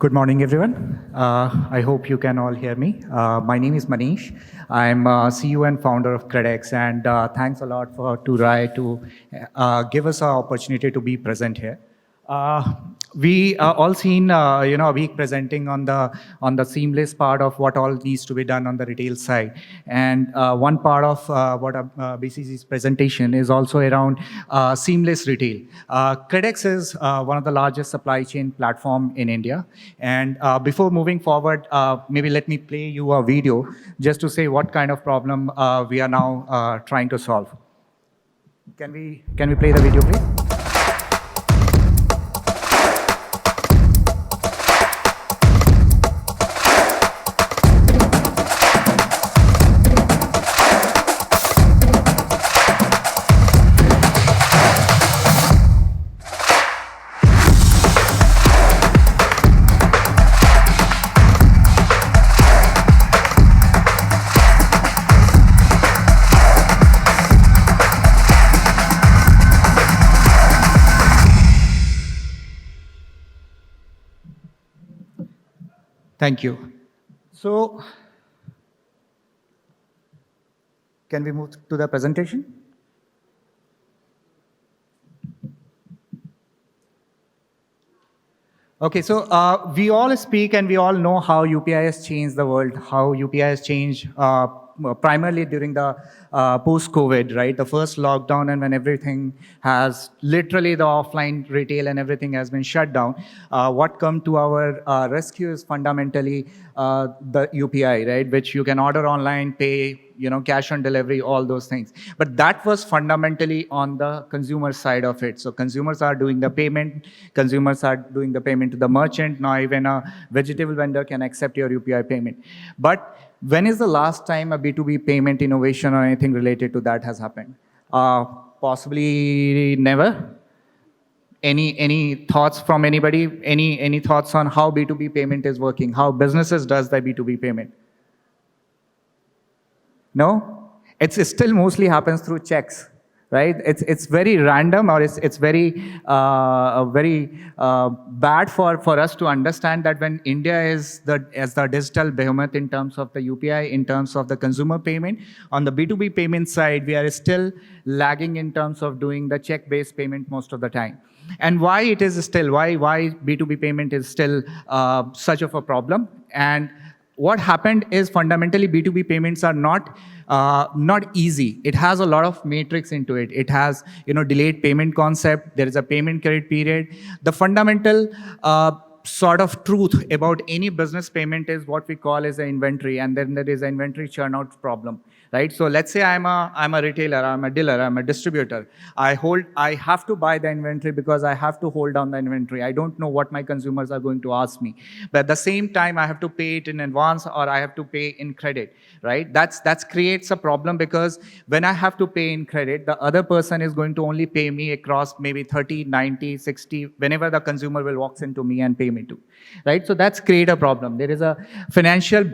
Good morning, everyone. I hope you can all hear me. My name is Manish. I'm CEO and founder of KredX, and thanks a lot to Rai to give us an opportunity to be present here. Uh, we all seen, a week presenting on the seamless part of what all needs to be done on the retail side, and one part of what BCC's presentation is also around seamless retail. KredX is one of the largest supply chain platform in India, and before moving forward, maybe let me play you a video just to say what kind of problem we are now trying to solve. Can we play the video, please? Thank you. So, can we move to the presentation? Okay, so we all speak and we all know how UPI has changed the world, how UPI has changed primarily during the post-COVID, right? The first lockdown and when everything has, literally the offline retail and everything has been shut down, what come to our rescue is fundamentally the UPI, right? Which you can order online, pay, cash on delivery, all those things. But that was fundamentally on the consumer side of it. So consumers are doing the payment, consumers are doing the payment to the merchant. Now even a vegetable vendor can accept your UPI payment. But when is the last time a B2B payment innovation or anything related to that has happened? Possibly never. Any thoughts from anybody? Any thoughts on how B2B payment is working? How businesses does the B2B payment? No? It still mostly happens through checks, right? It's very random, or it's very bad for us to understand that when India is as the digital behemoth in terms of the UPI, in terms of the consumer payment, on the B2B payment side, we are still lagging in terms of doing the check-based payment most of the time. And why it is still, why B2B payment is still such of a problem? And what happened is fundamentally B2B payments are not easy. It has a lot of matrix into it. It has delayed payment concept. There is a payment credit period. The fundamental sort of truth about any business payment is what we call as an inventory, and then there is an inventory churn out problem, right? So let's say I'm a retailer, I'm a dealer, I'm a distributor. I have to buy the inventory because I have to hold down the inventory. I don't know what my consumers are going to ask me, but at the same time I have to pay it in advance or I have to pay in credit, right? That creates a problem because when I have to pay in credit, the other person is going to only pay me across maybe 30, 90, 60, whenever the consumer will walks into me and pay me to, right? So that's create a problem. There is a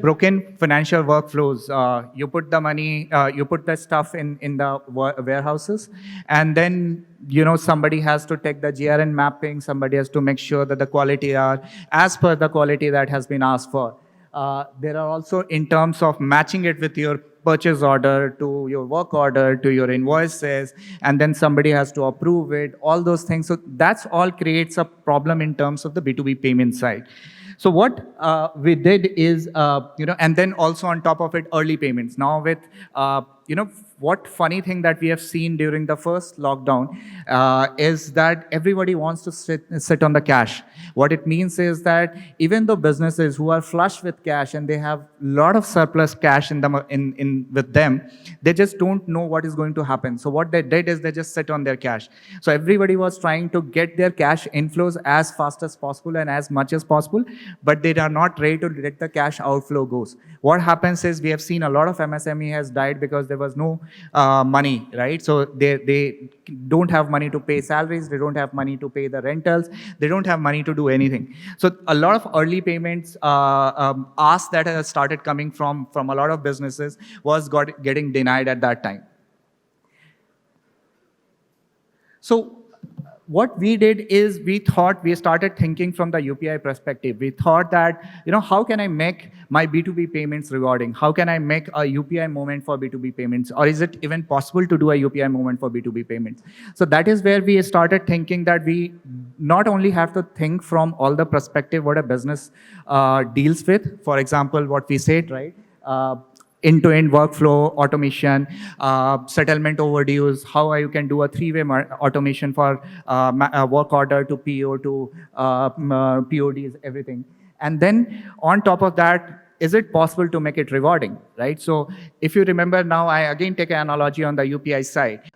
broken financial workflows. You put the money, you put the stuff in the warehouses, and then somebody has to take the GRN mapping, somebody has to make sure that the quality are as per the quality that has been asked for. There are also in terms of matching it with your purchase order, to your work order, to your invoices, and then somebody has to approve it, all those things. So that's all creates a problem in terms of the B2B payment side. So what we did is, and then also on top of it, early payments. Now with, what funny thing that we have seen during the first lockdown is that everybody wants to sit on the cash. What it means is that even though businesses who are flush with cash and they have a lot of surplus cash with them, they just don't know what is going to happen. So what they did is they just sit on their cash. So everybody was trying to get their cash inflows as fast as possible and as much as possible, but they are not ready to let the cash outflow goes. What happens is we have seen a lot of MSME has died because there was no money, right? So they don't have money to pay salaries, they don't have money to pay the rentals, they don't have money to do anything. So a lot of early payments asks that has started coming from a lot of businesses was getting denied at that time. So what we did is we started thinking from the UPI perspective. We thought that, how can I make my B2B payments rewarding? How can I make a UPI moment for B2B payments? Or is it even possible to do a UPI moment for B2B payments? So that is where we started thinking that we not only have to think from all the perspective what a business deals with. For example, what we said, right? End-to-end workflow automation, settlement overdues, how you can do a three-way automation for work order to PO to PODs, everything. And then on top of that, is it possible to make it rewarding, right? So if you remember now, I again take an analogy on the UPI side.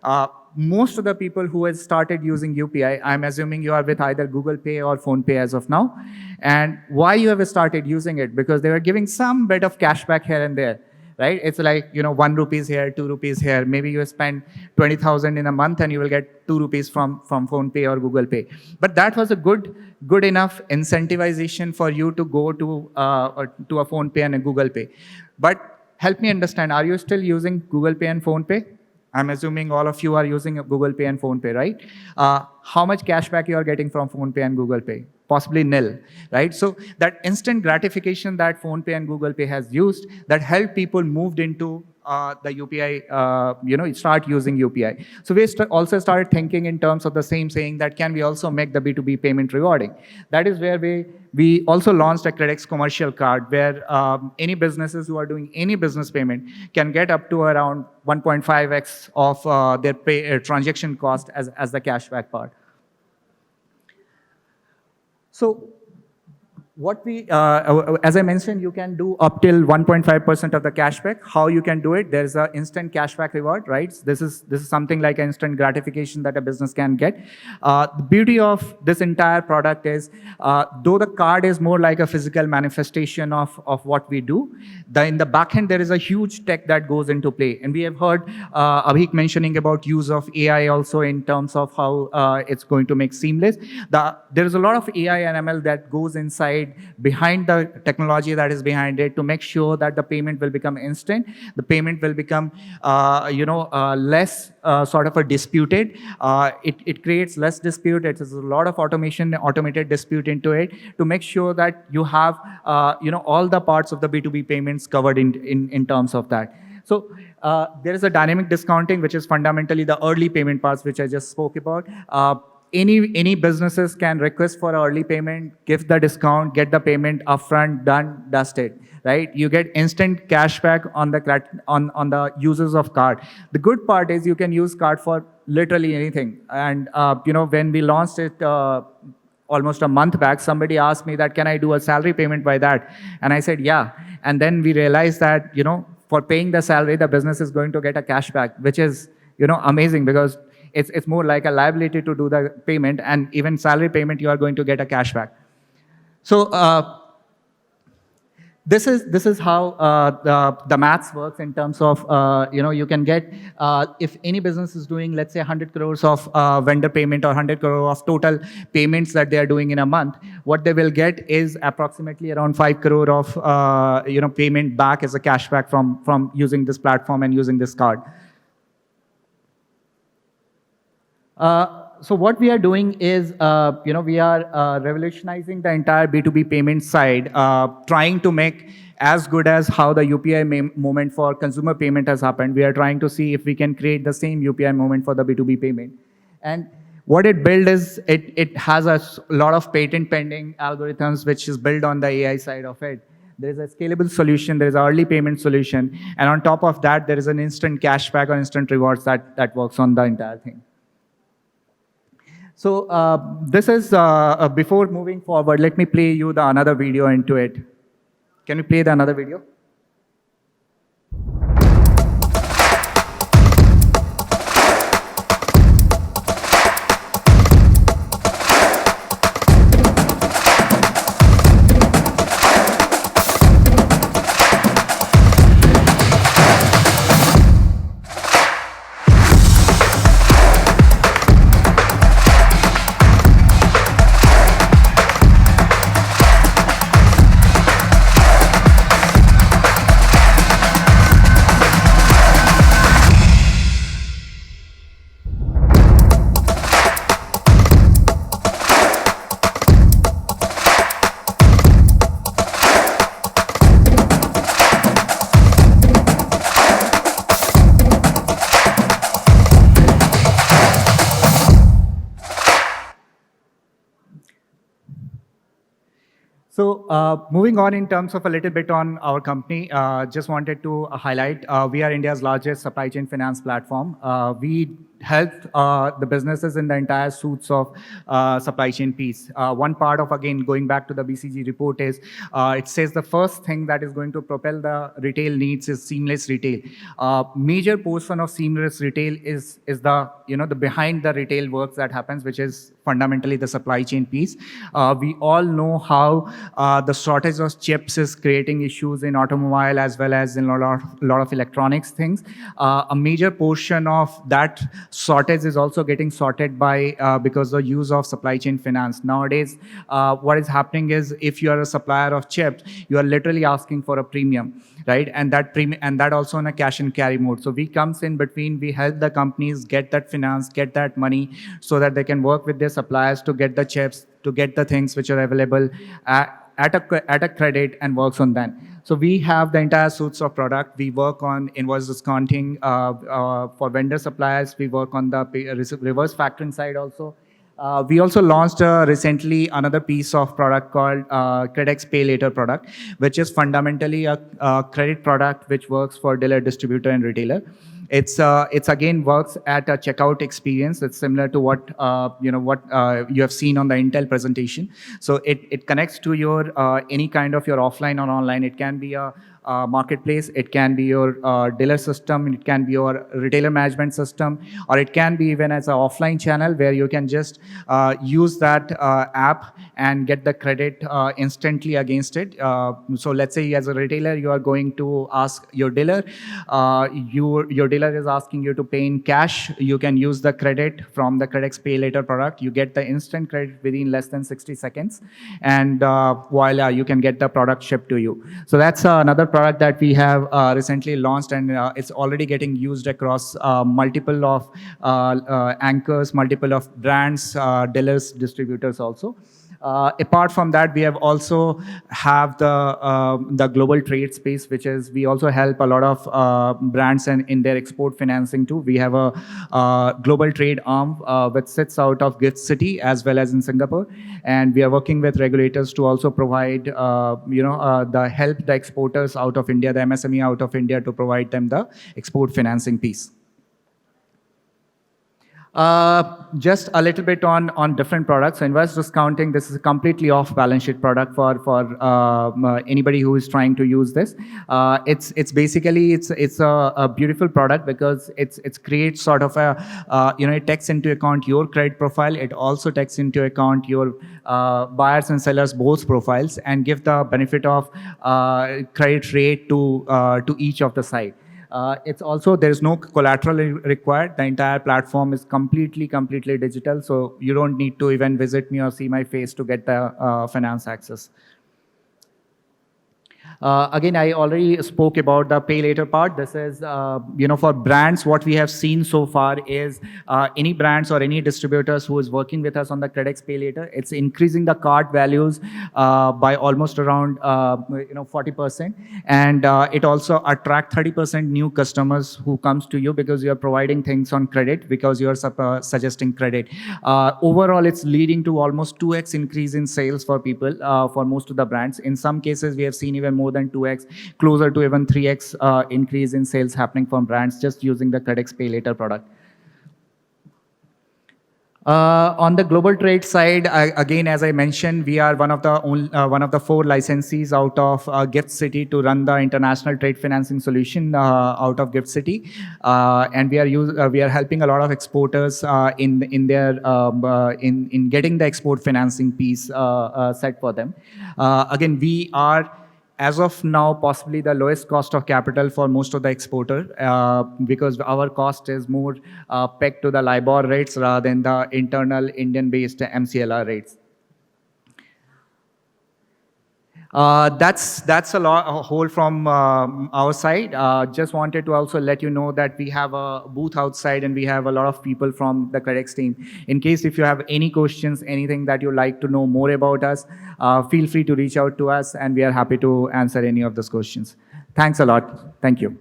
Most of the people who have started using UPI, I'm assuming you are with either Google Pay or Phone Pay as of now. And why you have started using it? Because they were giving some bit of cashback here and there. Right? It's like, 1 rupees here, 2 rupees here. Maybe you spend 20,000 in a month and you will get 2 rupees from Phone Pay or Google Pay. But that was a good enough incentivization for you to go to a Phone Pay and a Google Pay. But help me understand, are you still using Google Pay and Phone Pay? I'm assuming all of you are using Google Pay and Phone Pay, right? How much cashback you are getting from Phone Pay and Google Pay? Possibly nil, right? So that instant gratification that Phone Pay and Google Pay has used, that helped people moved into the UPI, start using UPI. So we also started thinking in terms of the same, saying that can we also make the B2B payment rewarding? That is where we also launched a KredX commercial card where any businesses who are doing any business payment can get up to around 1.5x of their transaction cost as the cashback part. So what as I mentioned, you can do up till 1.5% of the cashback. How you can do it? There's an instant cashback reward, right? This is something like an instant gratification that a business can get. The beauty of this entire product is, though the card is more like a physical manifestation of what we do, in the backend there is a huge tech that goes into play. And we have heard Abhik mentioning about use of AI also in terms of how it's going to make seamless. There is a lot of AI and ML that goes inside behind the technology that is behind it to make sure that the payment will become instant. The payment will become, less sort of a disputed. It creates less dispute. It is a lot of automated dispute into it to make sure that you have, all the parts of the B2B payments covered in terms of that. So there is a dynamic discounting, which is fundamentally the early payment parts, which I just spoke about. Any businesses can request for early payment, give the discount, get the payment upfront, done, dusted, right? You get instant cashback on the users of card. The good part is you can use card for literally anything. And when we launched it almost a month back, somebody asked me that, can I do a salary payment by that? And I said, yeah. And then we realized that, for paying the salary, the business is going to get a cashback, which is, amazing, because it's more like a liability to do the payment, and even salary payment, you are going to get a cashback. So this is how the maths works in terms of, you can get, if any business is doing, let's say 100 crores of vendor payment or 100 crore of total payments that they are doing in a month, what they will get is approximately around 5 crore of, payment back as a cashback from using this platform and using this card. So what we are doing is, we are revolutionizing the entire B2B payment side, trying to make as good as how the UPI moment for consumer payment has happened. We are trying to see if we can create the same UPI moment for the B2B payment. And what it built is, it has a lot of patent pending algorithms, which is built on the AI side of it. There is a scalable solution, there is an early payment solution, and on top of that, there is an instant cashback or instant rewards that works on the entire thing. So this is, before moving forward, let me play you another video into it. Can you play the another video? So moving on in terms of a little bit on our company, just wanted to highlight, we are India's largest supply chain finance platform. We help the businesses in the entire suits of supply chain piece. One part of, again, going back to the BCG report is, it says the first thing that is going to propel the retail needs is seamless retail. Major portion of seamless retail is the, the behind the retail works that happens, which is fundamentally the supply chain piece. We all know how the shortage of chips is creating issues in automobile as well as in lot of electronics things. A major portion of that shortage is also getting sorted by because of use of supply chain finance. Nowadays, what is happening is if you are a supplier of chips, you are literally asking for a premium, right? And that premium, and that also in a cash and carry mode. So we comes in between, we help the companies get that finance, get that money, so that they can work with their suppliers to get the chips, to get the things which are available at a credit and works on that. So we have the entire suites of product. We work on invoice discounting for vendor suppliers. We work on the reverse factoring side also. We also launched recently another piece of product called KredX Pay Later product, which is fundamentally a credit product which works for dealer, distributor, and retailer. It's again works at a checkout experience. It's similar to what you have seen on the Intel presentation. So it connects to your any kind of your offline or online. It can be a marketplace, it can be your dealer system, it can be your retailer management system, or it can be even as an offline channel where you can just use that app and get the credit instantly against it. So let's say as a retailer, you are going to ask your dealer, your dealer is asking you to pay in cash. You can use the credit from the KredX Pay Later product. You get the instant credit within less than 60 seconds, and voila, you can get the product shipped to you. So that's another product that we have recently launched, and it's already getting used across multiple of anchors, multiple of brands, dealers, distributors also. Apart from that, we have also have the global trade space, which is we also help a lot of brands and in their export financing too. We have a global trade arm which sits out of Gift City as well as in Singapore, and we are working with regulators to also provide the help the exporters out of India, the MSME out of India, to provide them the export financing piece. Just a little bit on different products. So invoice discounting, this is a completely off balance sheet product for anybody who is trying to use this. It's basically a beautiful product because it's creates sort of a it takes into account your credit profile. It also takes into account your buyers and sellers both profiles and give the benefit of credit rate to each of the side. It's also, there's no collateral required. The entire platform is completely digital. So you don't need to even visit me or see my face to get the finance access. Again, I already spoke about the pay later part. This is, for brands, what we have seen so far is any brands or any distributors who is working with us on the KredX Pay Later, it's increasing the cart values by almost around 40%, and it attract 30% new customers who comes to you because you are providing things on credit, because you are suggesting credit. Overall, it's leading to almost 2x increase in sales for people, for most of the brands. In some cases, we have seen even more than 2x, closer to even 3x increase in sales happening from brands just using the KredX Pay Later product. On the global trade side, again, as I mentioned, we are one of the 4 licensees out of Gift City to run the international trade financing solution out of Gift City, and we are helping a lot of exporters in getting the export financing piece set for them. Again, we are, as of now, possibly the lowest cost of capital for most of the exporter because our cost is more pegged to the LIBOR rates rather than the internal Indian-based MCLR rates. That's a whole from our side. Just wanted to also let you know that we have a booth outside and we have a lot of people from the KredX team. In case if you have any questions, anything that you'd like to know more about us, feel free to reach out to us and we are happy to answer any of those questions. Thanks a lot. Thank you.